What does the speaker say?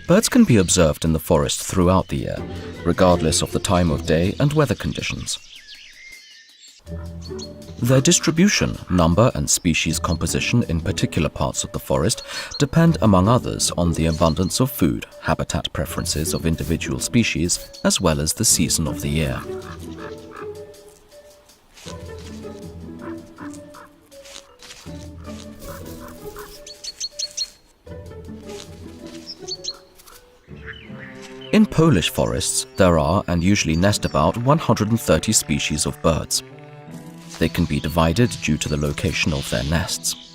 Birds can be observed in the forest throughout the year, regardless of the time of day and weather conditions. Their distribution, number and species composition in particular parts of the forest depend, among others, on the abundance of food, habitat preferences of individual species, as well as the season of the year. In Polish forests, there are and usually nest about 130 species of birds. They can be divided due to the location of their nests.